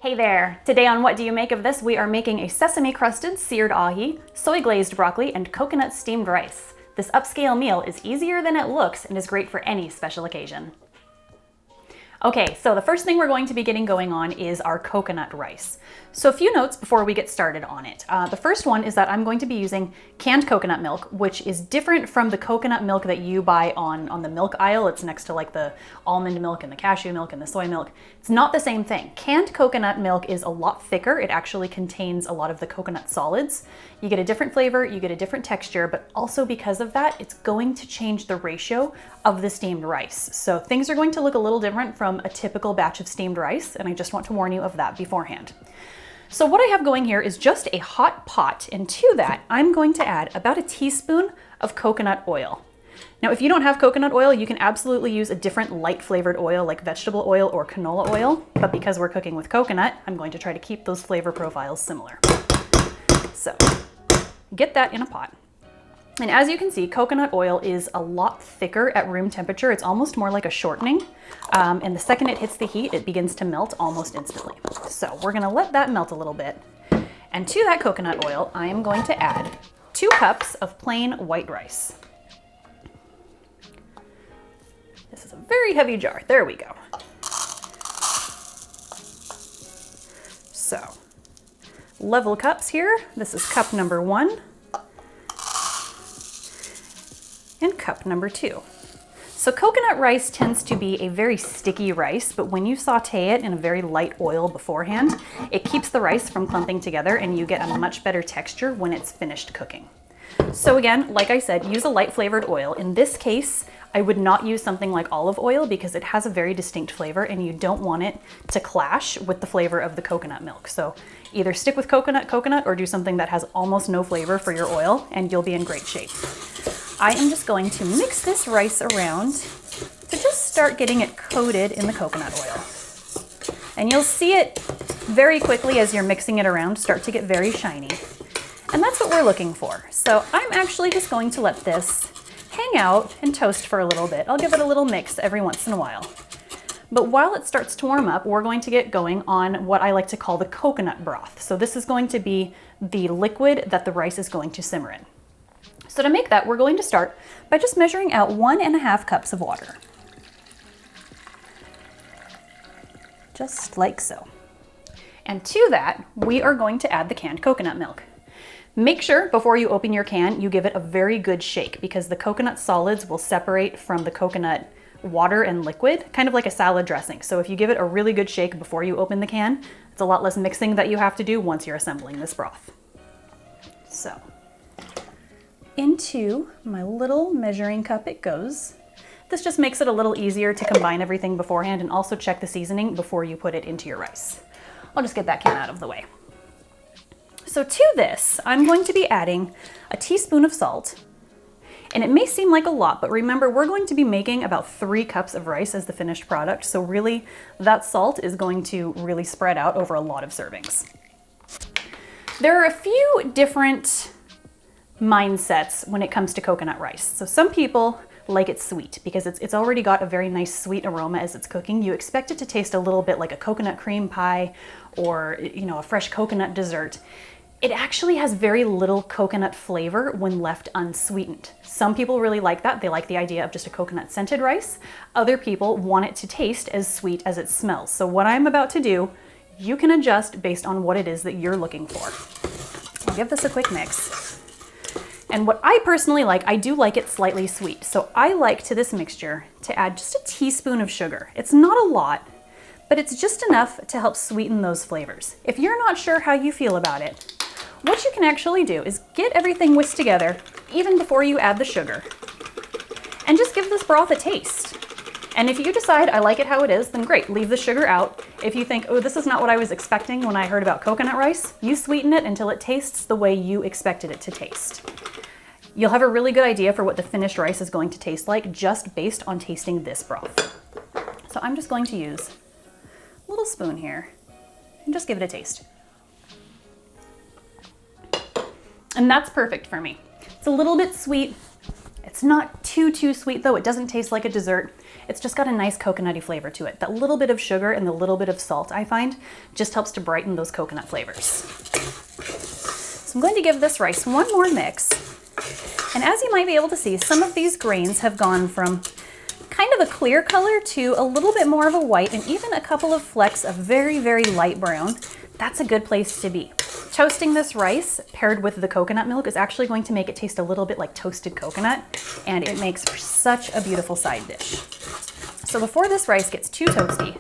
Hey there! Today on What Do You Make of This, we are making a sesame-crusted seared ahi, soy-glazed broccoli, and coconut steamed rice. This upscale meal is easier than it looks and is great for any special occasion. Okay, so the first thing we're going to be getting going on is our coconut rice. So a few notes before we get started on it. The first one is that I'm going to be using canned coconut milk, which is different from the coconut milk that you buy on the milk aisle. It's next to like the almond milk and the cashew milk and the soy milk. It's not the same thing. Canned coconut milk is a lot thicker. It actually contains a lot of the coconut solids. You get a different flavor, you get a different texture, but also because of that, it's going to change the ratio of the steamed rice. So things are going to look a little different from a typical batch of steamed rice, and I just want to warn you of that beforehand. So what I have going here is just a hot pot, and to that, I'm going to add about a teaspoon of coconut oil. Now, if you don't have coconut oil, you can absolutely use a different light flavored oil like vegetable oil or canola oil, but because we're cooking with coconut, I'm going to try to keep those flavor profiles similar. So, get that in a pot. And as you can see, coconut oil is a lot thicker at room temperature. It's almost more like a shortening. And the second it hits the heat, it begins to melt almost instantly. So we're gonna let that melt a little bit. And to that coconut oil, I am going to add 2 cups of plain white rice. This is a very heavy jar. There we go. So, level cups here. This is cup number 1. And cup number 2. So coconut rice tends to be a very sticky rice, but when you saute it in a very light oil beforehand, it keeps the rice from clumping together and you get a much better texture when it's finished cooking. So again, like I said, use a light flavored oil. In this case, I would not use something like olive oil because it has a very distinct flavor and you don't want it to clash with the flavor of the coconut milk. So either stick with coconut or do something that has almost no flavor for your oil and you'll be in great shape. I am just going to mix this rice around to just start getting it coated in the coconut oil. And you'll see it very quickly as you're mixing it around start to get very shiny. And that's what we're looking for. So I'm actually just going to let this hang out and toast for a little bit. I'll give it a little mix every once in a while. But while it starts to warm up, we're going to get going on what I like to call the coconut broth. So this is going to be the liquid that the rice is going to simmer in. So to make that, we're going to start by just measuring out 1.5 cups of water. Just like so. And to that, we are going to add the canned coconut milk. Make sure before you open your can, you give it a very good shake because the coconut solids will separate from the coconut water and liquid, kind of like a salad dressing. So if you give it a really good shake before you open the can, it's a lot less mixing that you have to do once you're assembling this broth. So, into my little measuring cup it goes. This just makes it a little easier to combine everything beforehand and also check the seasoning before you put it into your rice. I'll just get that can out of the way. So to this, I'm going to be adding a teaspoon of salt. And it may seem like a lot, but remember, we're going to be making about 3 cups of rice as the finished product. So really, that salt is going to really spread out over a lot of servings. There are a few different mindsets when it comes to coconut rice. So some people like it sweet because it's already got a very nice sweet aroma as it's cooking. You expect it to taste a little bit like a coconut cream pie or, you know, a fresh coconut dessert. It actually has very little coconut flavor when left unsweetened. Some people really like that. They like the idea of just a coconut scented rice. Other people want it to taste as sweet as it smells. So what I'm about to do, you can adjust based on what it is that you're looking for. I'll give this a quick mix. And what I personally like, I do like it slightly sweet. So I like to this mixture to add just a teaspoon of sugar. It's not a lot, but it's just enough to help sweeten those flavors. If you're not sure how you feel about it, what you can actually do is get everything whisked together even before you add the sugar and just give this broth a taste. And if you decide I like it how it is, then great, leave the sugar out. If you think, oh, this is not what I was expecting when I heard about coconut rice, you sweeten it until it tastes the way you expected it to taste. You'll have a really good idea for what the finished rice is going to taste like just based on tasting this broth. So I'm just going to use a little spoon here and just give it a taste. And that's perfect for me. It's a little bit sweet, It's not too sweet though. It doesn't taste like a dessert. It's just got a nice coconutty flavor to it. That little bit of sugar and the little bit of salt, I find, just helps to brighten those coconut flavors. So I'm going to give this rice one more mix. And as you might be able to see, some of these grains have gone from kind of a clear color to a little bit more of a white, and even a couple of flecks of very light brown. That's a good place to be. Toasting this rice paired with the coconut milk is actually going to make it taste a little bit like toasted coconut, and it makes for such a beautiful side dish. So before this rice gets too toasty,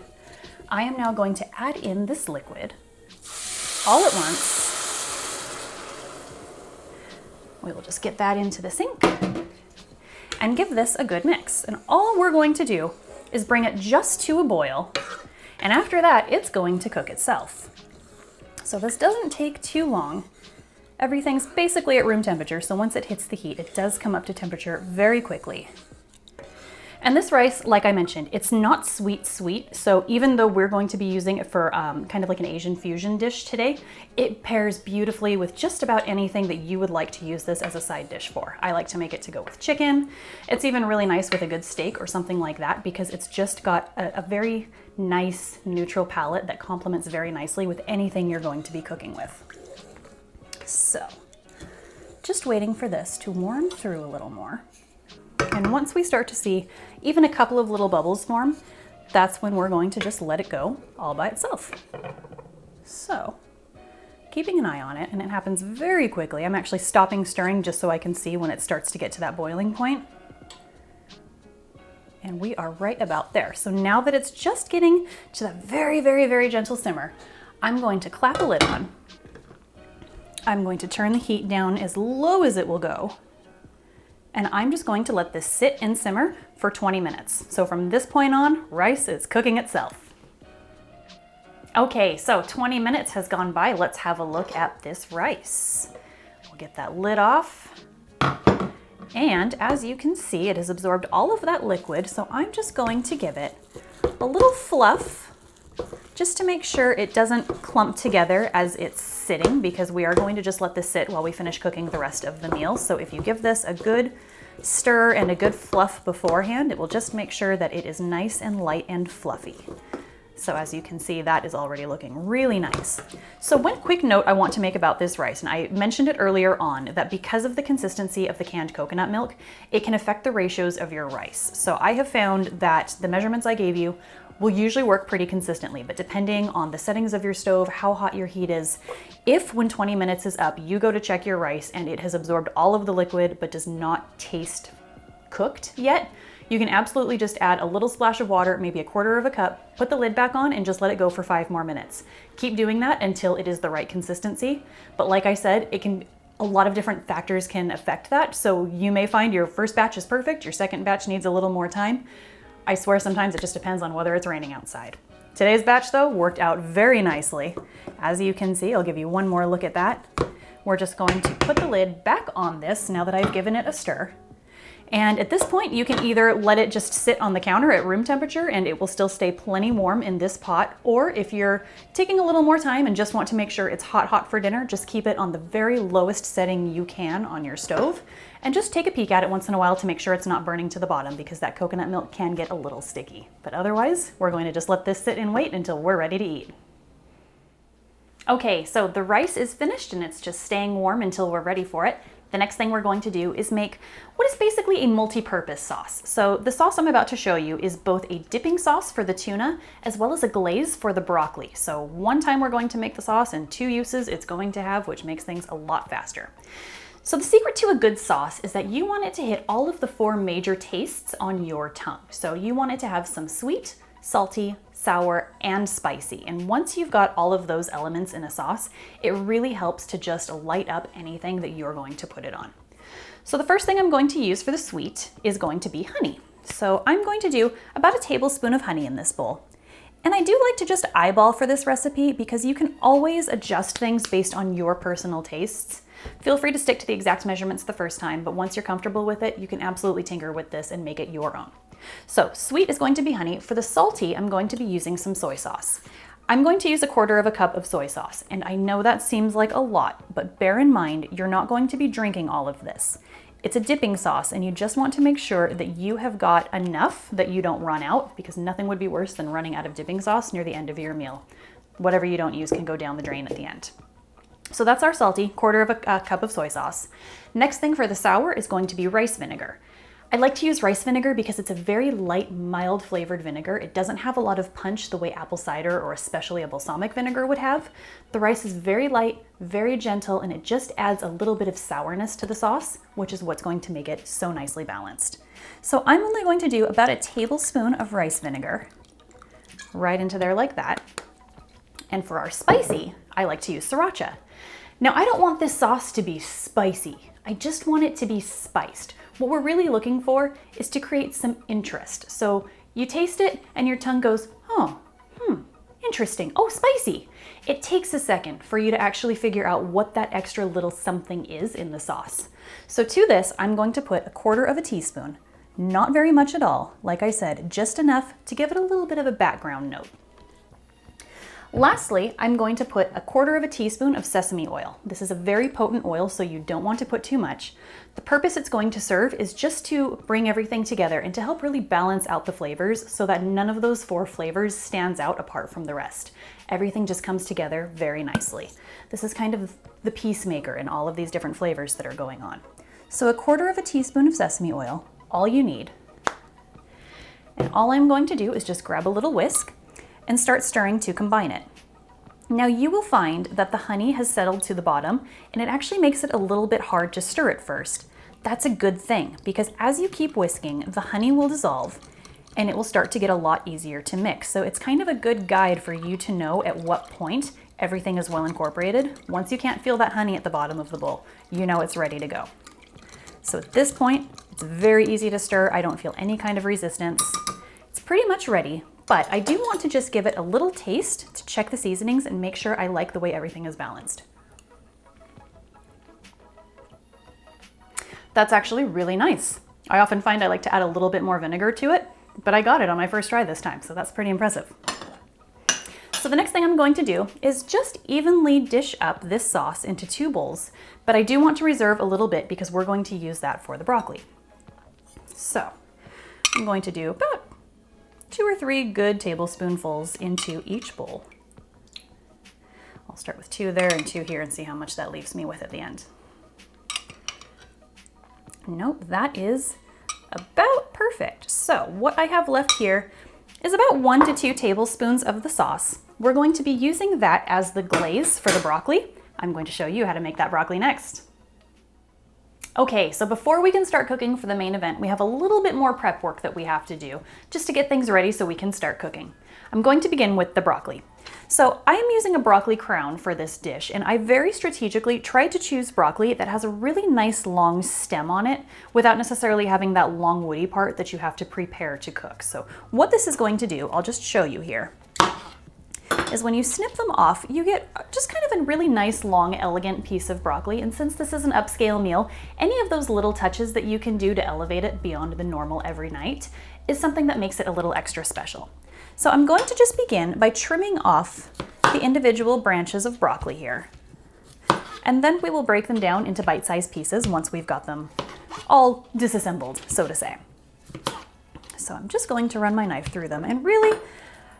I am now going to add in this liquid all at once. We will just get that into the sink and give this a good mix. And all we're going to do is bring it just to a boil, and after that, it's going to cook itself. So this doesn't take too long. Everything's basically at room temperature, so once it hits the heat, it does come up to temperature very quickly. And this rice, like I mentioned, it's not sweet, so even though we're going to be using it for kind of like an Asian fusion dish today, it pairs beautifully with just about anything that you would like to use this as a side dish for. I like to make it to go with chicken. It's even really nice with a good steak or something like that, because it's just got a very nice neutral palate that complements very nicely with anything you're going to be cooking with. So, just waiting for this to warm through a little more. And once we start to see even a couple of little bubbles form, that's when we're going to just let it go all by itself. So, keeping an eye on it, and it happens very quickly. I'm actually stopping stirring just so I can see when it starts to get to that boiling point. And we are right about there. So now that it's just getting to that very gentle simmer, I'm going to clap a lid on. I'm going to turn the heat down as low as it will go. And I'm just going to let this sit and simmer for 20 minutes. So from this point on, rice is cooking itself. Okay, so 20 minutes has gone by. Let's have a look at this rice. We'll get that lid off. And as you can see, it has absorbed all of that liquid. So I'm just going to give it a little fluff just to make sure it doesn't clump together as it's sitting, because we are going to just let this sit while we finish cooking the rest of the meal. So if you give this a good stir and a good fluff beforehand, it will just make sure that it is nice and light and fluffy. So as you can see, that is already looking really nice. So one quick note I want to make about this rice, and I mentioned it earlier on, that because of the consistency of the canned coconut milk, it can affect the ratios of your rice. So I have found that the measurements I gave you will usually work pretty consistently, but depending on the settings of your stove, how hot your heat is, if when 20 minutes is up, you go to check your rice and it has absorbed all of the liquid but does not taste cooked yet, you can absolutely just add a little splash of water, maybe a quarter of a cup, put the lid back on and just let it go for 5 more minutes. Keep doing that until it is the right consistency. But like I said, a lot of different factors can affect that. So you may find your first batch is perfect, your second batch needs a little more time. I swear sometimes it just depends on whether it's raining outside. Today's batch though worked out very nicely. As you can see, I'll give you one more look at that. We're just going to put the lid back on this now that I've given it a stir. And at this point, you can either let it just sit on the counter at room temperature and it will still stay plenty warm in this pot, or if you're taking a little more time and just want to make sure it's hot for dinner, just keep it on the very lowest setting you can on your stove and just take a peek at it once in a while to make sure it's not burning to the bottom, because that coconut milk can get a little sticky. But otherwise, we're going to just let this sit and wait until we're ready to eat. Okay, so the rice is finished and it's just staying warm until we're ready for it. The next thing we're going to do is make what is basically a multi-purpose sauce. So the sauce I'm about to show you is both a dipping sauce for the tuna as well as a glaze for the broccoli. So one time we're going to make the sauce and 2 uses it's going to have, which makes things a lot faster. So the secret to a good sauce is that you want it to hit all of the 4 major tastes on your tongue. So you want it to have some sweet, salty, sour, and spicy. And once you've got all of those elements in a sauce, it really helps to just light up anything that you're going to put it on. So the first thing I'm going to use for the sweet is going to be honey. So I'm going to do about a tablespoon of honey in this bowl. And I do like to just eyeball for this recipe because you can always adjust things based on your personal tastes. Feel free to stick to the exact measurements the first time, but once you're comfortable with it, you can absolutely tinker with this and make it your own. So sweet is going to be honey. For the salty, I'm going to be using some soy sauce. I'm going to use a quarter of a cup of soy sauce, and I know that seems like a lot, but bear in mind, you're not going to be drinking all of this. It's a dipping sauce, and you just want to make sure that you have got enough that you don't run out, because nothing would be worse than running out of dipping sauce near the end of your meal. Whatever you don't use can go down the drain at the end. So that's our salty, quarter of a cup of soy sauce. Next thing for the sour is going to be rice vinegar. I like to use rice vinegar because it's a very light, mild flavored vinegar. It doesn't have a lot of punch the way apple cider or especially a balsamic vinegar would have. The rice is very light, very gentle, and it just adds a little bit of sourness to the sauce, which is what's going to make it so nicely balanced. So I'm only going to do about a tablespoon of rice vinegar right into there like that. And for our spicy, I like to use sriracha. Now, I don't want this sauce to be spicy. I just want it to be spiced. What we're really looking for is to create some interest. So you taste it and your tongue goes, oh, interesting. Oh, spicy. It takes a second for you to actually figure out what that extra little something is in the sauce. So to this, I'm going to put a quarter of a teaspoon, not very much at all. Like I said, just enough to give it a little bit of a background note. Lastly, I'm going to put a quarter of a teaspoon of sesame oil. This is a very potent oil, so you don't want to put too much. The purpose it's going to serve is just to bring everything together and to help really balance out the flavors so that none of those 4 flavors stands out apart from the rest. Everything just comes together very nicely. This is kind of the peacemaker in all of these different flavors that are going on. So a quarter of a teaspoon of sesame oil, all you need. And all I'm going to do is just grab a little whisk and start stirring to combine it. Now you will find that the honey has settled to the bottom, and it actually makes it a little bit hard to stir at first. That's a good thing, because as you keep whisking, the honey will dissolve and it will start to get a lot easier to mix. So it's kind of a good guide for you to know at what point everything is well incorporated. Once you can't feel that honey at the bottom of the bowl, you know it's ready to go. So at this point, it's very easy to stir. I don't feel any kind of resistance. It's pretty much ready. But I do want to just give it a little taste to check the seasonings and make sure I like the way everything is balanced. That's actually really nice. I often find I like to add a little bit more vinegar to it, but I got it on my first try this time, so that's pretty impressive. So the next thing I'm going to do is just evenly dish up this sauce into 2 bowls, but I do want to reserve a little bit because we're going to use that for the broccoli. So I'm going to do about 2 or 3 good tablespoonfuls into each bowl. I'll start with 2 there and 2 here and see how much that leaves me with at the end. Nope, that is about perfect. So what I have left here is about 1 to 2 tablespoons of the sauce. We're going to be using that as the glaze for the broccoli. I'm going to show you how to make that broccoli next. Okay, so before we can start cooking for the main event, we have a little bit more prep work that we have to do just to get things ready so we can start cooking. I'm going to begin with the broccoli. So I am using a broccoli crown for this dish, and I very strategically tried to choose broccoli that has a really nice long stem on it without necessarily having that long woody part that you have to prepare to cook. So what this is going to do, I'll just show you here, is when you snip them off, you get just kind of a really nice, long, elegant piece of broccoli. And since this is an upscale meal, any of those little touches that you can do to elevate it beyond the normal every night is something that makes it a little extra special. So I'm going to just begin by trimming off the individual branches of broccoli here. And then we will break them down into bite-sized pieces once we've got them all disassembled, so to say. So I'm just going to run my knife through them and really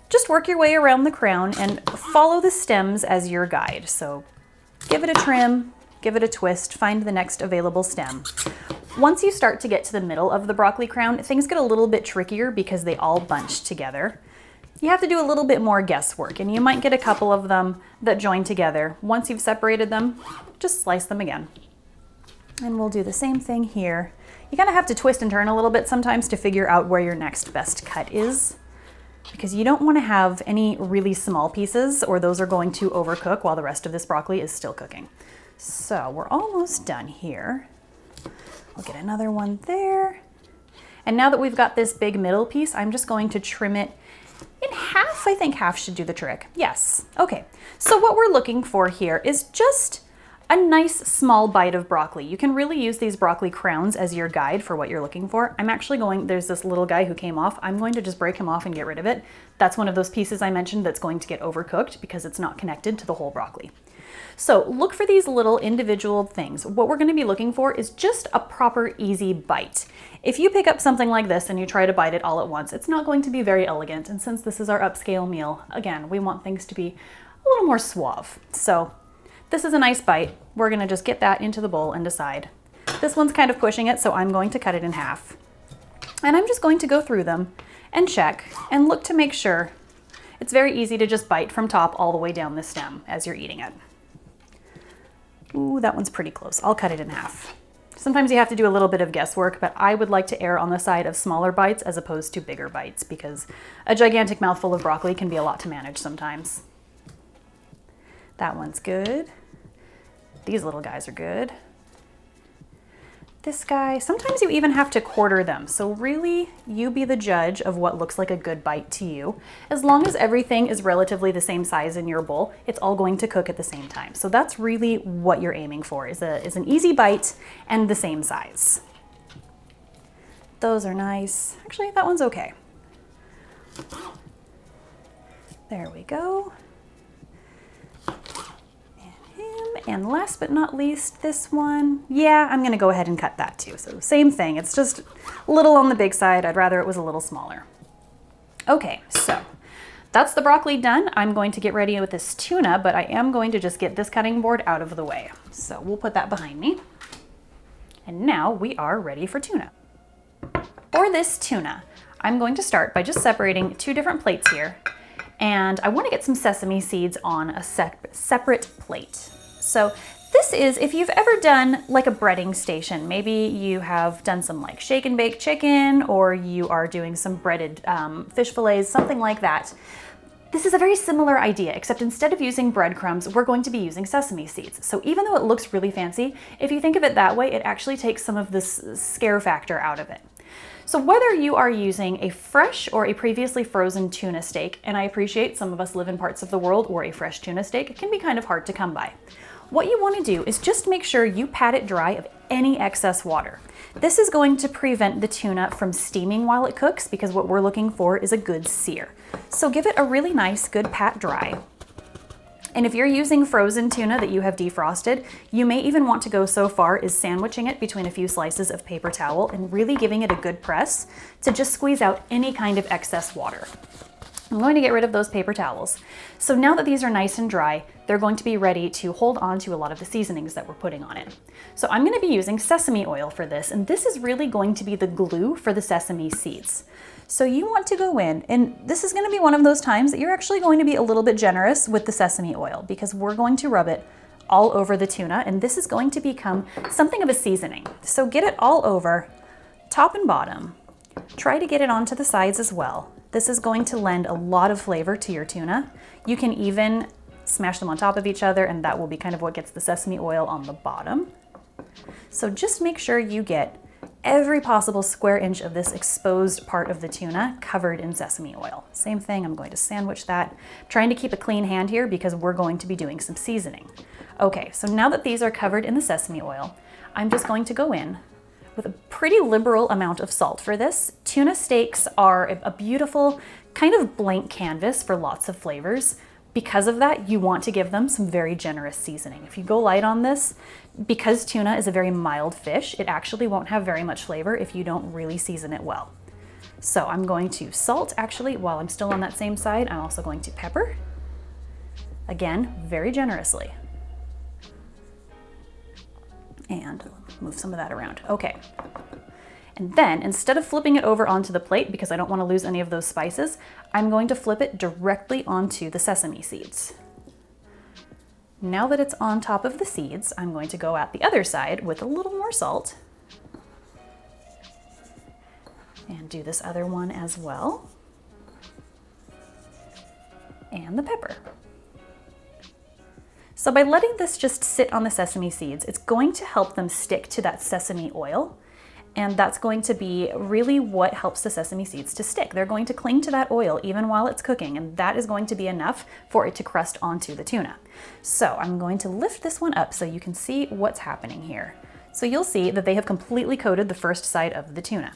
just work your way around the crown and follow the stems as your guide. So give it a trim, give it a twist, find the next available stem. Once you start to get to the middle of the broccoli crown, things get a little bit trickier because they all bunch together. You have to do a little bit more guesswork, and you might get a couple of them that join together. Once you've separated them, just slice them again. And we'll do the same thing here. You kind of have to twist and turn a little bit sometimes to figure out where your next best cut is, because you don't want to have any really small pieces or those are going to overcook while the rest of this broccoli is still cooking. So we're almost done here. We'll get another one there. And now that we've got this big middle piece, I'm just going to trim it in half. I think half should do the trick. Yes. Okay. So what we're looking for here is just a nice small bite of broccoli. You can really use these broccoli crowns as your guide for what you're looking for. I'm actually there's this little guy who came off. I'm going to just break him off and get rid of it. That's one of those pieces I mentioned that's going to get overcooked because it's not connected to the whole broccoli. So look for these little individual things. What we're going to be looking for is just a proper, easy bite. If you pick up something like this and you try to bite it all at once, it's not going to be very elegant. And since this is our upscale meal, again, we want things to be a little more suave. So this is a nice bite. We're going to just get that into the bowl and decide. This one's kind of pushing it, so I'm going to cut it in half. And I'm just going to go through them and check and look to make sure. It's very easy to just bite from top all the way down the stem as you're eating it. Ooh, that one's pretty close. I'll cut it in half. Sometimes you have to do a little bit of guesswork, but I would like to err on the side of smaller bites as opposed to bigger bites because a gigantic mouthful of broccoli can be a lot to manage sometimes. That one's good. These little guys are good. This guy, sometimes you even have to quarter them. So really, you be the judge of what looks like a good bite to you. As long as everything is relatively the same size in your bowl, it's all going to cook at the same time. So that's really what you're aiming for, is an easy bite and the same size. Those are nice. Actually, that one's okay. There we go. And last but not least, this one, yeah, I'm gonna go ahead and cut that too. So same thing, it's just a little on the big side. I'd rather it was a little smaller. Okay, so that's the broccoli done. I'm going to get ready with this tuna, but I am going to just get this cutting board out of the way. So we'll put that behind me. And now we are ready for tuna. For this tuna, I'm going to start by just separating two different plates here. And I wanna get some sesame seeds on a separate plate. So this is, if you've ever done like a breading station, maybe you have done some like shake and bake chicken, or you are doing some breaded fish fillets, something like that. This is a very similar idea, except instead of using breadcrumbs, we're going to be using sesame seeds. So even though it looks really fancy, if you think of it that way, it actually takes some of this scare factor out of it. So whether you are using a fresh or a previously frozen tuna steak, and I appreciate some of us live in parts of the world where a fresh tuna steak can be kind of hard to come by. What you want to do is just make sure you pat it dry of any excess water. This is going to prevent the tuna from steaming while it cooks, because what we're looking for is a good sear. So give it a really nice, good pat dry. And if you're using frozen tuna that you have defrosted, you may even want to go so far as sandwiching it between a few slices of paper towel and really giving it a good press to just squeeze out any kind of excess water. I'm going to get rid of those paper towels. So now that these are nice and dry, they're going to be ready to hold on to a lot of the seasonings that we're putting on it. So I'm going to be using sesame oil for this, and this is really going to be the glue for the sesame seeds. So you want to go in, and this is going to be one of those times that you're actually going to be a little bit generous with the sesame oil, because we're going to rub it all over the tuna, and this is going to become something of a seasoning. So get it all over, top and bottom. Try to get it onto the sides as well. This is going to lend a lot of flavor to your tuna. You can even smash them on top of each other, and that will be kind of what gets the sesame oil on the bottom. So just make sure you get every possible square inch of this exposed part of the tuna covered in sesame oil. Same thing, I'm going to sandwich that. I'm trying to keep a clean hand here because we're going to be doing some seasoning. Okay, so now that these are covered in the sesame oil, I'm just going to go in with a pretty liberal amount of salt for this. Tuna steaks are a beautiful kind of blank canvas for lots of flavors. Because of that, you want to give them some very generous seasoning. If you go light on this, because tuna is a very mild fish, it actually won't have very much flavor if you don't really season it well. So I'm going to salt, actually, while I'm still on that same side. I'm also going to pepper. Again, very generously. And move some of that around. Okay. And then, instead of flipping it over onto the plate, because I don't want to lose any of those spices, I'm going to flip it directly onto the sesame seeds. Now that it's on top of the seeds, I'm going to go at the other side with a little more salt. And do this other one as well. And the pepper. So by letting this just sit on the sesame seeds, it's going to help them stick to that sesame oil. and that's going to be really what helps the sesame seeds to stick. They're going to cling to that oil even while it's cooking, and that is going to be enough for it to crust onto the tuna. So I'm going to lift this one up so you can see what's happening here. So you'll see that they have completely coated the first side of the tuna.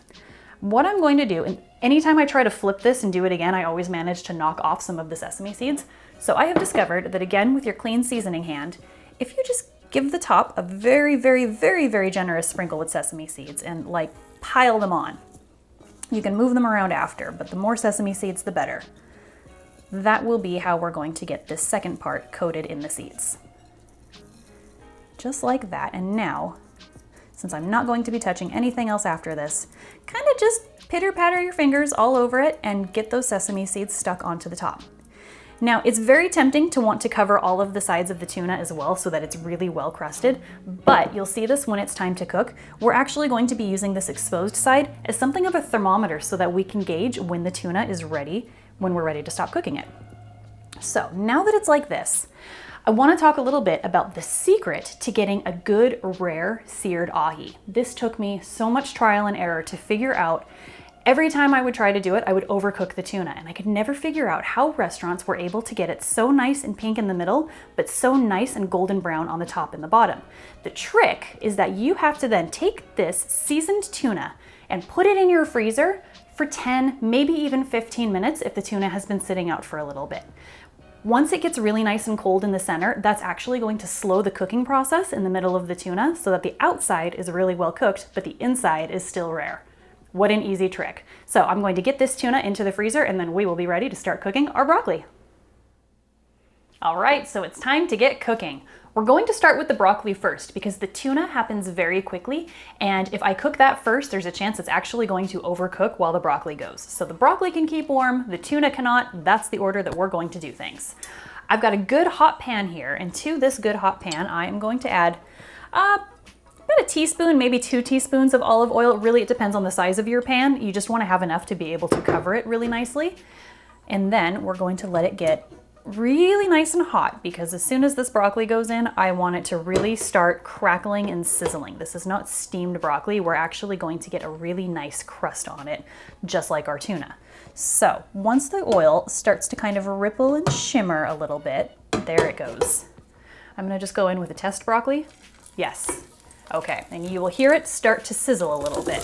What I'm going to do, and anytime I try to flip this and do it again, I always manage to knock off some of the sesame seeds. So I have discovered that again, with your clean seasoning hand, if you just give the top a very, very, very, very generous sprinkle with sesame seeds and like pile them on. You can move them around after, but the more sesame seeds, the better. That will be how we're going to get this second part coated in the seeds. Just like that. And now, since I'm not going to be touching anything else after this, kind of just pitter patter your fingers all over it and get those sesame seeds stuck onto the top. Now, it's very tempting to want to cover all of the sides of the tuna as well so that it's really well crusted, but you'll see this when it's time to cook. We're actually going to be using this exposed side as something of a thermometer so that we can gauge when the tuna is ready, when we're ready to stop cooking it. So now that it's like this, I want to talk a little bit about the secret to getting a good, rare seared ahi. This took me so much trial and error to figure out. Every time I would try to do it, I would overcook the tuna, and I could never figure out how restaurants were able to get it so nice and pink in the middle, but so nice and golden brown on the top and the bottom. The trick is that you have to then take this seasoned tuna and put it in your freezer for 10, maybe even 15 minutes if the tuna has been sitting out for a little bit. Once it gets really nice and cold in the center, that's actually going to slow the cooking process in the middle of the tuna so that the outside is really well cooked, but the inside is still rare. What an easy trick. So I'm going to get this tuna into the freezer and then we will be ready to start cooking our broccoli. All right, so it's time to get cooking. We're going to start with the broccoli first because the tuna happens very quickly, and if I cook that first, there's a chance it's actually going to overcook while the broccoli goes. So the broccoli can keep warm, the tuna cannot. That's the order that we're going to do things. I've got a good hot pan here, and to this good hot pan, I am going to add about a teaspoon, maybe 2 teaspoons of olive oil. Really, it depends on the size of your pan. You just want to have enough to be able to cover it really nicely. And then we're going to let it get really nice and hot because as soon as this broccoli goes in, I want it to really start crackling and sizzling. This is not steamed broccoli. We're actually going to get a really nice crust on it, just like our tuna. So once the oil starts to kind of ripple and shimmer a little bit, there it goes. I'm gonna just go in with a test broccoli. Yes. Okay, and you will hear it start to sizzle a little bit.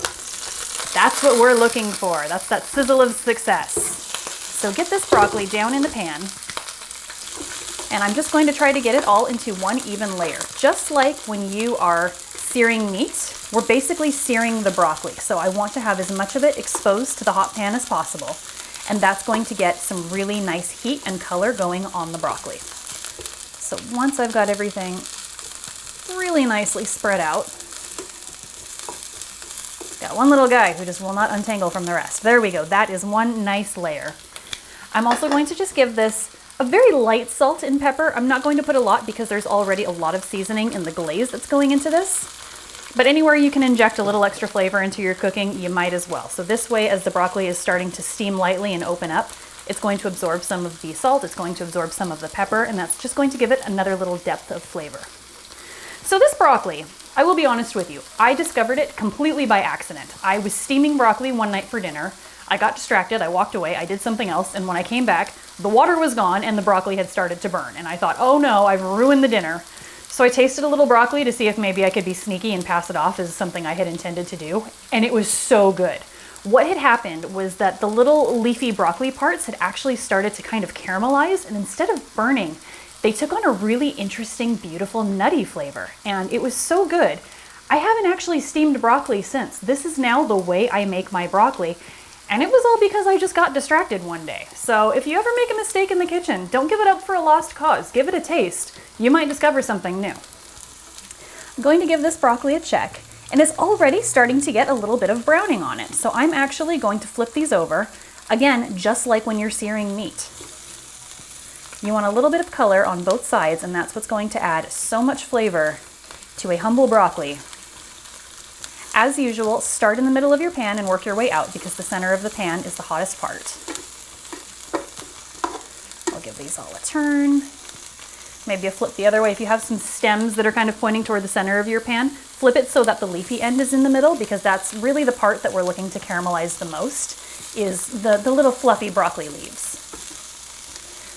That's what we're looking for. That's that sizzle of success. So get this broccoli down in the pan, and I'm just going to try to get it all into one even layer. Just like when you are searing meat, we're basically searing the broccoli. So I want to have as much of it exposed to the hot pan as possible, and that's going to get some really nice heat and color going on the broccoli. So once I've got everything really nicely spread out, got one little guy who just will not untangle from the rest. There we go. That is one nice layer. I'm also going to just give this a very light salt and pepper. I'm not going to put a lot because there's already a lot of seasoning in the glaze that's going into this. But anywhere you can inject a little extra flavor into your cooking, you might as well. So this way, as the broccoli is starting to steam lightly and open up, it's going to absorb some of the salt, it's going to absorb some of the pepper, and that's just going to give it another little depth of flavor. So this broccoli, I will be honest with you, I discovered it completely by accident. I was steaming broccoli one night for dinner. I got distracted, I walked away, I did something else, and when I came back, the water was gone and the broccoli had started to burn. And I thought, oh no, I've ruined the dinner. So I tasted a little broccoli to see if maybe I could be sneaky and pass it off as something I had intended to do, and it was so good. What had happened was that the little leafy broccoli parts had actually started to kind of caramelize, and instead of burning, they took on a really interesting, beautiful, nutty flavor, and it was so good. I haven't actually steamed broccoli since. This is now the way I make my broccoli, and it was all because I just got distracted one day. So if you ever make a mistake in the kitchen, don't give it up for a lost cause. Give it a taste. You might discover something new. I'm going to give this broccoli a check, and it's already starting to get a little bit of browning on it. So I'm actually going to flip these over, again, just like when you're searing meat. You want a little bit of color on both sides, and that's what's going to add so much flavor to a humble broccoli. As usual, start in the middle of your pan and work your way out because the center of the pan is the hottest part. I'll give these all a turn. maybe a flip the other way. If you have some stems that are kind of pointing toward the center of your pan, flip it so that the leafy end is in the middle, because that's really the part that we're looking to caramelize the most, is the little fluffy broccoli leaves.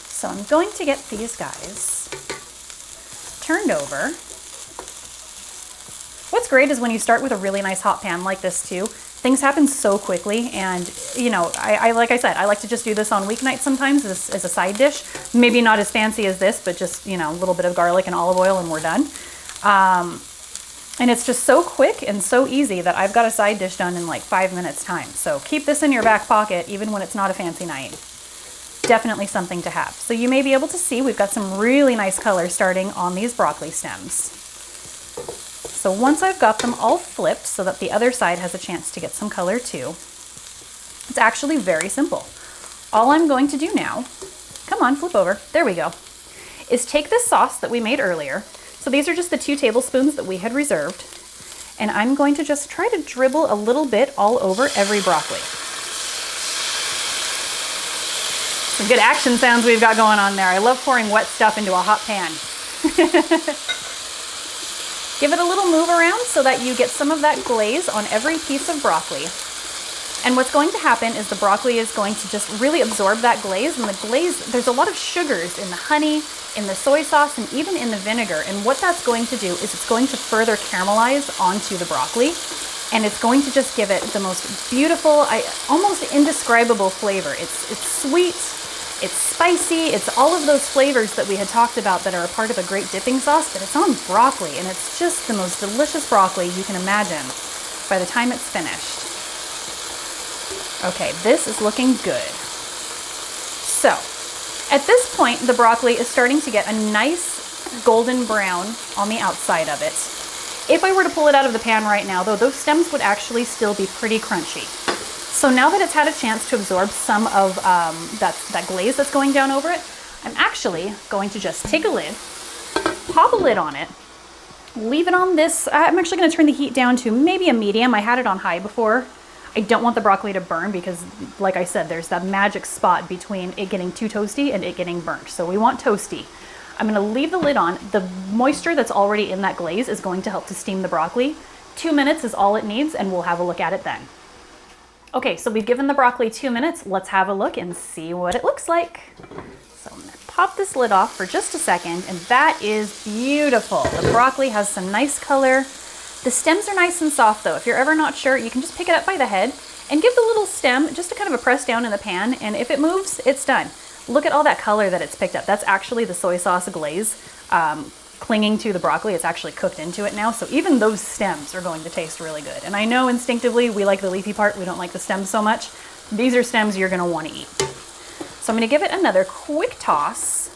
So I'm going to get these guys turned over. What's great is when you start with a really nice hot pan like this too, things happen so quickly, and you know, I like I said, I like to just do this on weeknights sometimes as a side dish. Maybe not as fancy as this, but just, you know, a little bit of garlic and olive oil and we're done. And it's just so quick and so easy that I've got a side dish done in like 5 minutes time. So keep this in your back pocket even when it's not a fancy night. Definitely something to have. So you may be able to see we've got some really nice color starting on these broccoli stems. So once I've got them all flipped so that the other side has a chance to get some color too, it's actually very simple. All I'm going to do now, come on, flip over, there we go, is take this sauce that we made earlier. So these are just the 2 tablespoons that we had reserved, and I'm going to just try to dribble a little bit all over every broccoli. Some good action sounds we've got going on there. I love pouring wet stuff into a hot pan. Give it a little move around so that you get some of that glaze on every piece of broccoli. And what's going to happen is the broccoli is going to just really absorb that glaze, and the glaze, there's a lot of sugars in the honey, in the soy sauce, and even in the vinegar. And what that's going to do is it's going to further caramelize onto the broccoli, and it's going to just give it the most beautiful, almost indescribable flavor. It's sweet, it's spicy, it's all of those flavors that we had talked about that are a part of a great dipping sauce, but it's on broccoli, and it's just the most delicious broccoli you can imagine by the time it's finished. Okay, this is looking good. So, at this point, the broccoli is starting to get a nice golden brown on the outside of it. If I were to pull it out of the pan right now, though, those stems would actually still be pretty crunchy. So now that it's had a chance to absorb some of that glaze that's going down over it, I'm actually going to just take a lid, pop a lid on it, leave it on this. I'm actually going to turn the heat down to maybe a medium. I had it on high before. I don't want the broccoli to burn because, like I said, there's that magic spot between it getting too toasty and it getting burnt. So we want toasty. I'm going to leave the lid on. The moisture that's already in that glaze is going to help to steam the broccoli. 2 minutes is all it needs, and we'll have a look at it then. Okay, so we've given the broccoli 2 minutes. Let's have a look and see what it looks like. So I'm going to pop this lid off for just a second, and that is beautiful. The broccoli has some nice color. The stems are nice and soft though. If you're ever not sure, you can just pick it up by the head and give the little stem just a kind of a press down in the pan, and if it moves, it's done. Look at all that color that it's picked up. That's actually the soy sauce glaze clinging to the broccoli. It's actually cooked into it now, so even those stems are going to taste really good. And I know instinctively we like the leafy part, we don't like the stems so much. These are stems you're gonna wanna eat. So I'm gonna give it another quick toss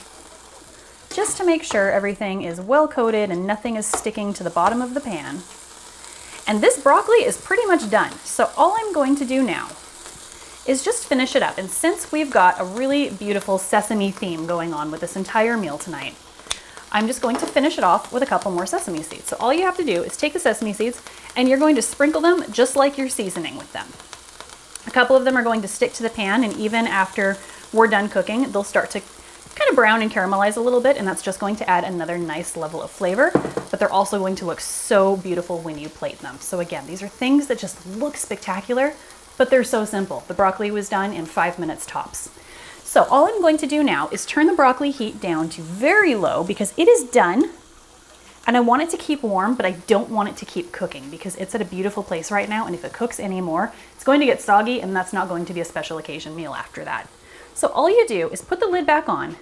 just to make sure everything is well coated and nothing is sticking to the bottom of the pan. And this broccoli is pretty much done. So all I'm going to do now is just finish it up. And since we've got a really beautiful sesame theme going on with this entire meal tonight, I'm just going to finish it off with a couple more sesame seeds. So all you have to do is take the sesame seeds and you're going to sprinkle them just like you're seasoning with them. A couple of them are going to stick to the pan, and even after we're done cooking, they'll start to kind of brown and caramelize a little bit, and that's just going to add another nice level of flavor, but they're also going to look so beautiful when you plate them. So again, these are things that just look spectacular, but they're so simple. The broccoli was done in 5 minutes tops. So all I'm going to do now is turn the broccoli heat down to very low because it is done, and I want it to keep warm, but I don't want it to keep cooking because it's at a beautiful place right now, and if it cooks anymore, it's going to get soggy, and that's not going to be a special occasion meal after that. So all you do is put the lid back on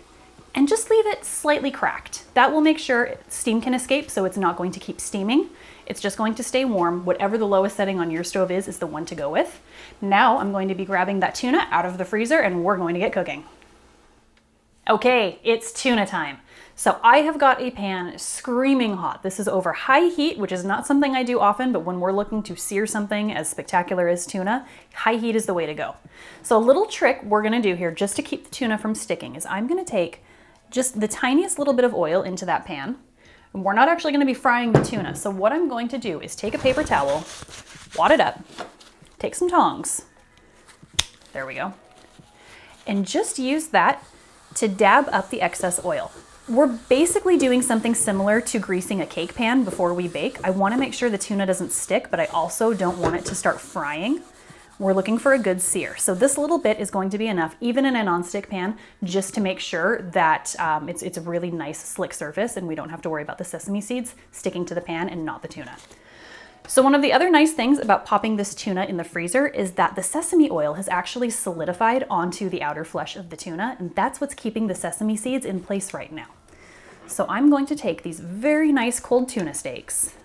and just leave it slightly cracked. That will make sure steam can escape, so it's not going to keep steaming. It's just going to stay warm. Whatever the lowest setting on your stove is the one to go with. Now I'm going to be grabbing that tuna out of the freezer, and we're going to get cooking. Okay, it's tuna time. So I have got a pan screaming hot. This is over high heat, which is not something I do often, but when we're looking to sear something as spectacular as tuna, high heat is the way to go. So a little trick we're gonna do here just to keep the tuna from sticking is I'm gonna take just the tiniest little bit of oil into that pan. And we're not actually gonna be frying the tuna. So what I'm going to do is take a paper towel, wad it up, take some tongs, there we go, and just use that to dab up the excess oil. We're basically doing something similar to greasing a cake pan before we bake. I want to make sure the tuna doesn't stick, but I also don't want it to start frying. We're looking for a good sear. So this little bit is going to be enough, even in a nonstick pan, just to make sure that it's a really nice slick surface and we don't have to worry about the sesame seeds sticking to the pan and not the tuna. So one of the other nice things about popping this tuna in the freezer is that the sesame oil has actually solidified onto the outer flesh of the tuna, and that's what's keeping the sesame seeds in place right now. So I'm going to take these very nice cold tuna steaks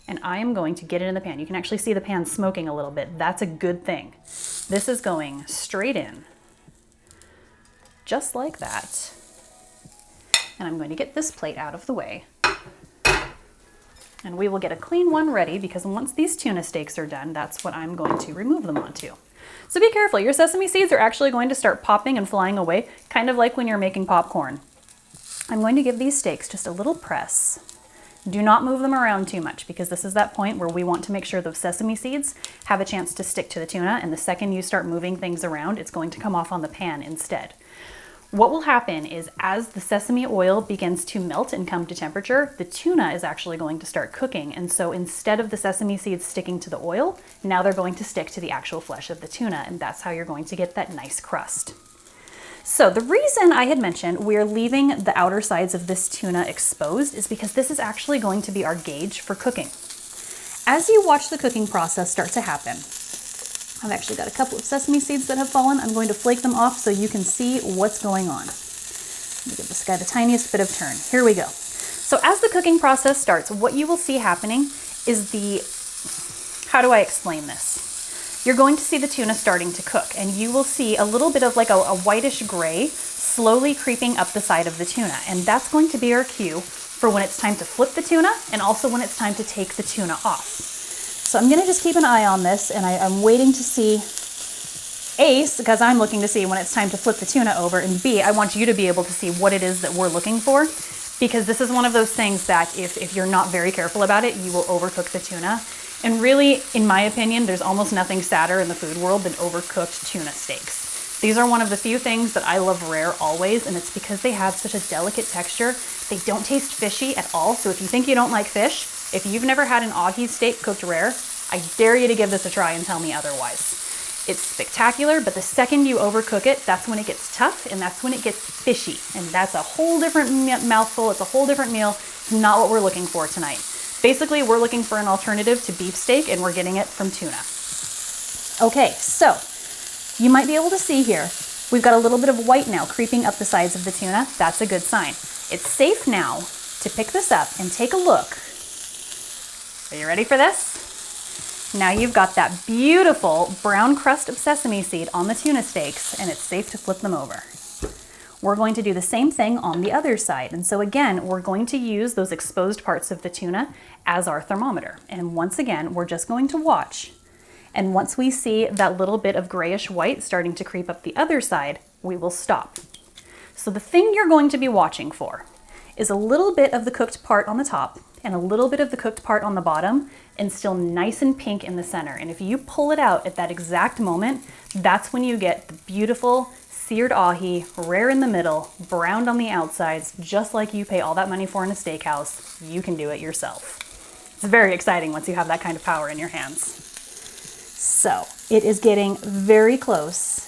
and I am going to get it in the pan. You can actually see the pan smoking a little bit. That's a good thing. This is going straight in, just like that. And I'm going to get this plate out of the way. And we will get a clean one ready because once these tuna steaks are done, that's what I'm going to remove them onto. So be careful, your sesame seeds are actually going to start popping and flying away, kind of like when you're making popcorn. I'm going to give these steaks just a little press. Do not move them around too much because this is that point where we want to make sure those sesame seeds have a chance to stick to the tuna, and the second you start moving things around, it's going to come off on the pan instead. What will happen is as the sesame oil begins to melt and come to temperature, the tuna is actually going to start cooking. And so instead of the sesame seeds sticking to the oil, now they're going to stick to the actual flesh of the tuna, and that's how you're going to get that nice crust. So the reason I had mentioned we're leaving the outer sides of this tuna exposed is because this is actually going to be our gauge for cooking. As you watch the cooking process start to happen, I've actually got a couple of sesame seeds that have fallen. I'm going to flake them off so you can see what's going on. Let me give this guy the tiniest bit of turn. Here we go. So as the cooking process starts, what you will see happening is how do I explain this? You're going to see the tuna starting to cook, and you will see a little bit of like a whitish gray slowly creeping up the side of the tuna. And that's going to be our cue for when it's time to flip the tuna and also when it's time to take the tuna off. So I'm gonna just keep an eye on this, and I'm waiting to see, A, because I'm looking to see when it's time to flip the tuna over, and B, I want you to be able to see what it is that we're looking for, because this is one of those things that if you're not very careful about it, you will overcook the tuna. And really, in my opinion, there's almost nothing sadder in the food world than overcooked tuna steaks. These are one of the few things that I love rare always, and it's because they have such a delicate texture. They don't taste fishy at all, so if you think you don't like fish, if you've never had an ahi steak cooked rare, I dare you to give this a try and tell me otherwise. It's spectacular, but the second you overcook it, that's when it gets tough and that's when it gets fishy. And that's a whole different mouthful, it's a whole different meal. It's not what we're looking for tonight. Basically, we're looking for an alternative to beef steak and we're getting it from tuna. Okay, so you might be able to see here, we've got a little bit of white now creeping up the sides of the tuna. That's a good sign. It's safe now to pick this up and take a look. Are you ready for this? Now you've got that beautiful brown crust of sesame seed on the tuna steaks, and it's safe to flip them over. We're going to do the same thing on the other side. And so again, we're going to use those exposed parts of the tuna as our thermometer. And once again, we're just going to watch. And once we see that little bit of grayish white starting to creep up the other side, we will stop. So the thing you're going to be watching for is a little bit of the cooked part on the top and a little bit of the cooked part on the bottom, and still nice and pink in the center. And if you pull it out at that exact moment, that's when you get the beautiful seared ahi, rare in the middle, browned on the outsides, just like you pay all that money for in a steakhouse. You can do it yourself. It's very exciting once you have that kind of power in your hands. So it is getting very close.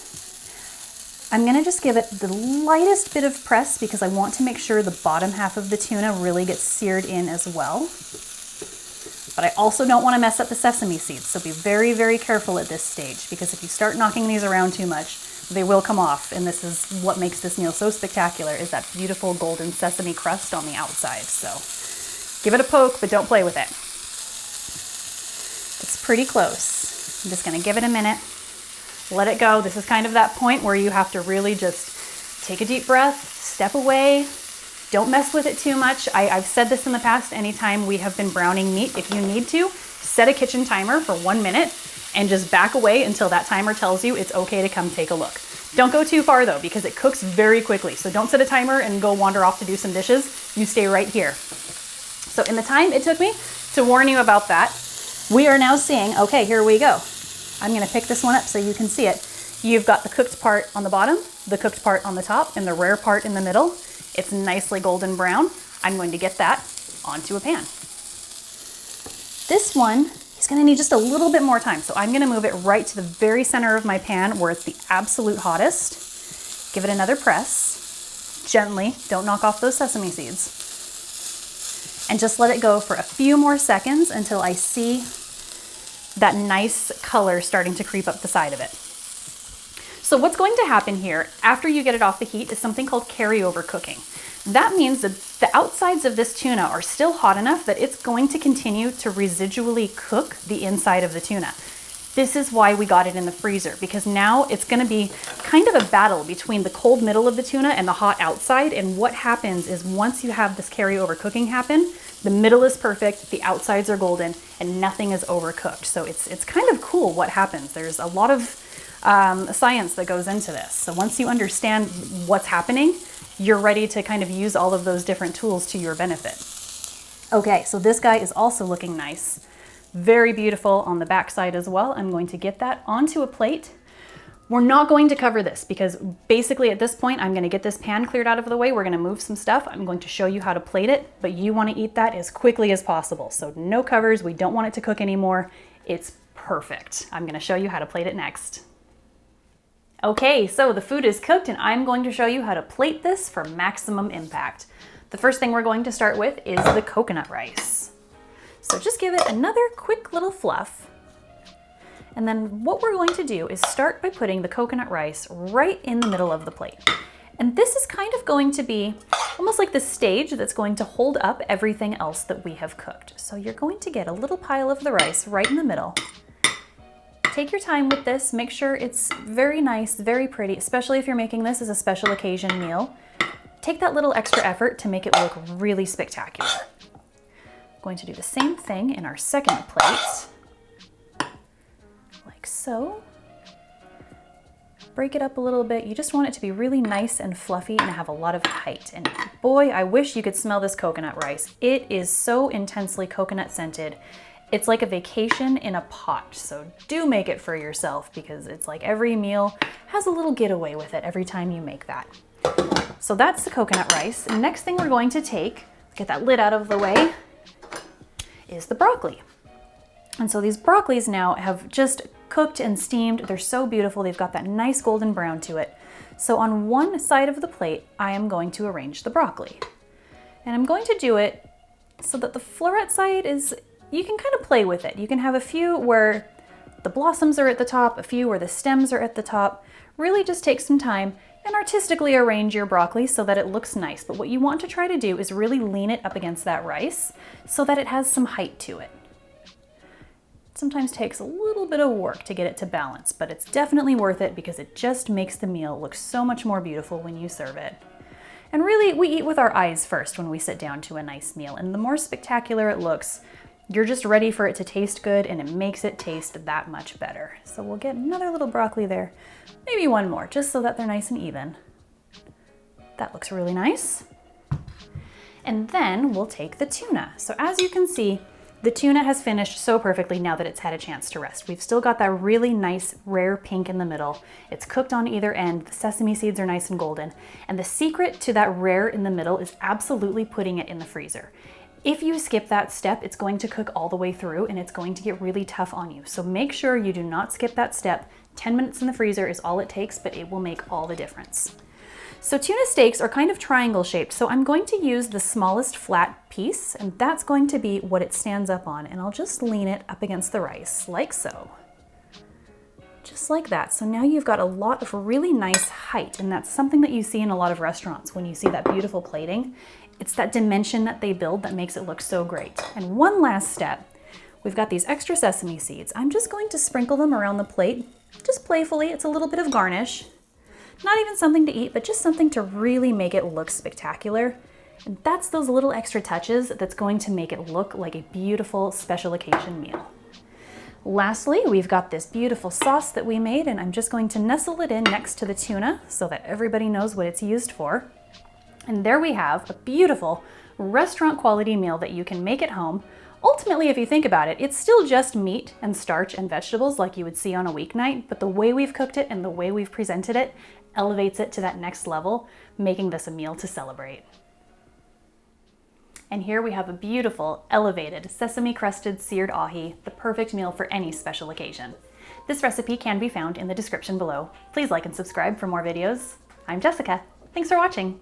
I'm gonna just give it the lightest bit of press because I want to make sure the bottom half of the tuna really gets seared in as well. But I also don't want to mess up the sesame seeds, so be very, very careful at this stage, because if you start knocking these around too much, they will come off, and this is what makes this meal so spectacular, is that beautiful golden sesame crust on the outside. So give it a poke, but don't play with it. It's pretty close. I'm just gonna give it a minute, let it go. This is kind of that point where you have to really just take a deep breath, step away, don't mess with it too much. I've said this in the past, anytime we have been browning meat, if you need to, set a kitchen timer for 1 minute and just back away until that timer tells you it's okay to come take a look. Don't go too far though, because it cooks very quickly. So don't set a timer and go wander off to do some dishes. You stay right here. So in the time it took me to warn you about that, we are now seeing, okay, here we go. I'm gonna pick this one up so you can see it. You've got the cooked part on the bottom, the cooked part on the top, and the rare part in the middle. It's nicely golden brown. I'm going to get that onto a pan. This one is going to need just a little bit more time, so I'm going to move it right to the very center of my pan where it's the absolute hottest. Give it another press, gently, don't knock off those sesame seeds. And just let it go for a few more seconds until I see that nice color starting to creep up the side of it. So what's going to happen here after you get it off the heat is something called carryover cooking. That means that the outsides of this tuna are still hot enough that it's going to continue to residually cook the inside of the tuna. This is why we got it in the freezer, because now it's going to be kind of a battle between the cold middle of the tuna and the hot outside. And what happens is once you have this carryover cooking happen, the middle is perfect, the outsides are golden, and nothing is overcooked. So it's kind of cool what happens. There's a lot of science that goes into this. So once you understand what's happening, you're ready to kind of use all of those different tools to your benefit. Okay, so this guy is also looking nice. Very beautiful on the back side as well. I'm going to get that onto a plate. We're not going to cover this because basically at this point, I'm going to get this pan cleared out of the way. We're going to move some stuff. I'm going to show you how to plate it, but you want to eat that as quickly as possible. So no covers. We don't want it to cook anymore. It's perfect. I'm going to show you how to plate it next. Okay, so the food is cooked and I'm going to show you how to plate this for maximum impact. The first thing we're going to start with is the coconut rice. So just give it another quick little fluff. And then what we're going to do is start by putting the coconut rice right in the middle of the plate. And this is kind of going to be almost like the stage that's going to hold up everything else that we have cooked. So you're going to get a little pile of the rice right in the middle. Take your time with this, make sure it's very nice, very pretty, especially if you're making this as a special occasion meal. Take that little extra effort to make it look really spectacular. I'm going to do the same thing in our second plate, like so. Break it up a little bit. You just want it to be really nice and fluffy and have a lot of height. And boy, I wish you could smell this coconut rice. It is so intensely coconut scented. It's like a vacation in a pot, so do make it for yourself because it's like every meal has a little getaway with it every time you make that. So that's the coconut rice. And next thing we're going to take, get that lid out of the way, is the broccoli. And so these broccolis now have just cooked and steamed. They're so beautiful. They've got that nice golden brown to it. So on one side of the plate, I am going to arrange the broccoli. And I'm going to do it so that the floret side is, you can kind of play with it. You can have a few where the blossoms are at the top, a few where the stems are at the top. Really just take some time and artistically arrange your broccoli so that it looks nice. But what you want to try to do is really lean it up against that rice so that it has some height to it. It sometimes takes a little bit of work to get it to balance, but it's definitely worth it because it just makes the meal look so much more beautiful when you serve it. And really, we eat with our eyes first when we sit down to a nice meal, and the more spectacular it looks, you're just ready for it to taste good and it makes it taste that much better. So we'll get another little broccoli there, maybe one more, just so that they're nice and even. That looks really nice. And then we'll take the tuna. So as you can see, the tuna has finished so perfectly now that it's had a chance to rest. We've still got that really nice rare pink in the middle. It's cooked on either end. The sesame seeds are nice and golden. And the secret to that rare in the middle is absolutely putting it in the freezer. If you skip that step, it's going to cook all the way through and it's going to get really tough on you. So make sure you do not skip that step. 10 minutes in the freezer is all it takes, but it will make all the difference. So tuna steaks are kind of triangle shaped, so I'm going to use the smallest flat piece, and that's going to be what it stands up on, and I'll just lean it up against the rice, like so. Just like that. So now you've got a lot of really nice height, and that's something that you see in a lot of restaurants when you see that beautiful plating. It's that dimension that they build that makes it look so great. And one last step, we've got these extra sesame seeds. I'm just going to sprinkle them around the plate, just playfully. It's a little bit of garnish. Not even something to eat, but just something to really make it look spectacular. And that's those little extra touches that's going to make it look like a beautiful special occasion meal. Lastly, we've got this beautiful sauce that we made, and I'm just going to nestle it in next to the tuna so that everybody knows what it's used for. And there we have a beautiful restaurant quality meal that you can make at home, Ultimately, if you think about it, it's still just meat and starch and vegetables like you would see on a weeknight, but the way we've cooked it and the way we've presented it elevates it to that next level, making this a meal to celebrate. And here we have a beautiful, elevated, sesame-crusted seared ahi, the perfect meal for any special occasion. This recipe can be found in the description below. Please like and subscribe for more videos. I'm Jessica. Thanks for watching.